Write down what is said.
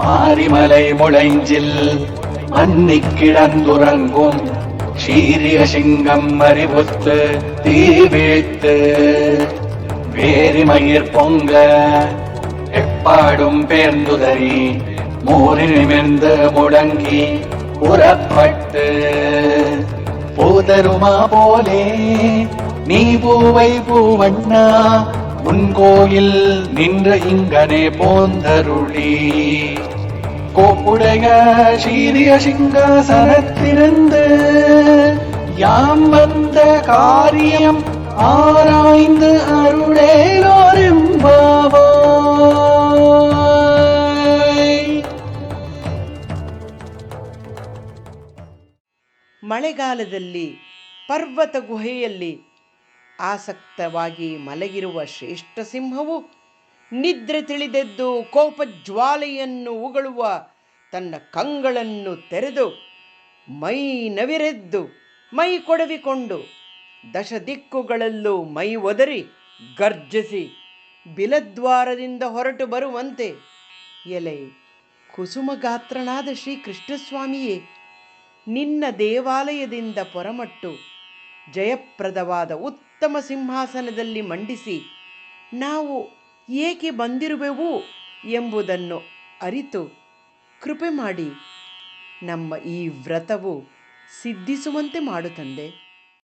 ஆரிமலை முளைஞ்சில் மன்னிக் கிடந்துறங்கும் சீரிய சிங்கம் அறிவுத்து தீ வீழ்த்து வேரிமயிர் பொங்க எப்பாடும் பேர்ந்துதறி மூறி நிமிர்ந்து முடங்கி புறப்பட்டு போதருமா போலே நீ பூவை பூவண்ணா உன் கோயில் நின்ற இங்கனே போந்தருளி கோப்புடைய சீரிய சிங்காசனத்திலிருந்து யாம் வந்த காரியம் ஆராய்ந்து அருளேலோரெம்பாவாய். ಮಳೆಗಾಲದಲ್ಲಿ ಪರ್ವತ ಗುಹೆಯಲ್ಲಿ ಆಸಕ್ತವಾಗಿ ಮಲಗಿರುವ ಶ್ರೇಷ್ಠ ಸಿಂಹವು ನಿದ್ರೆ ತಿಳಿದೆದ್ದು ಕೋಪಜ್ವಾಲೆಯನ್ನು ಉಗುಳುವ ತನ್ನ ಕಂಗಳನ್ನು ತೆರೆದು ಮೈ ನವಿರೆದ್ದು ಮೈ ಕೊಡವಿಕೊಂಡು ದಶ ದಿಕ್ಕುಗಳಲ್ಲೂ ಮೈ ಒದರಿ ಗರ್ಜಿಸಿ ಬಿಲದ್ವಾರದಿಂದ ಹೊರಟು ಬರುವಂತೆ, ಎಲೆ ಕುಸುಮಗಾತ್ರನಾದ ಶ್ರೀಕೃಷ್ಣಸ್ವಾಮಿಯೇ, ನಿನ್ನ ದೇವಾಲಯದಿಂದ ಹೊರಮಟ್ಟು ಜಯಪ್ರದವಾದ ಉತ್ತಮ ಸಿಂಹಾಸನದಲ್ಲಿ ಮಂಡಿಸಿ ನಾವು ಏಕೆ ಬಂದಿರುವೆವು ಎಂಬುದನ್ನು ಅರಿತು ಕೃಪೆ ಮಾಡಿ ನಮ್ಮ ಈ ವ್ರತವು ಸಿದ್ಧಿಸುವಂತೆ ಮಾಡು ತಂದೆ.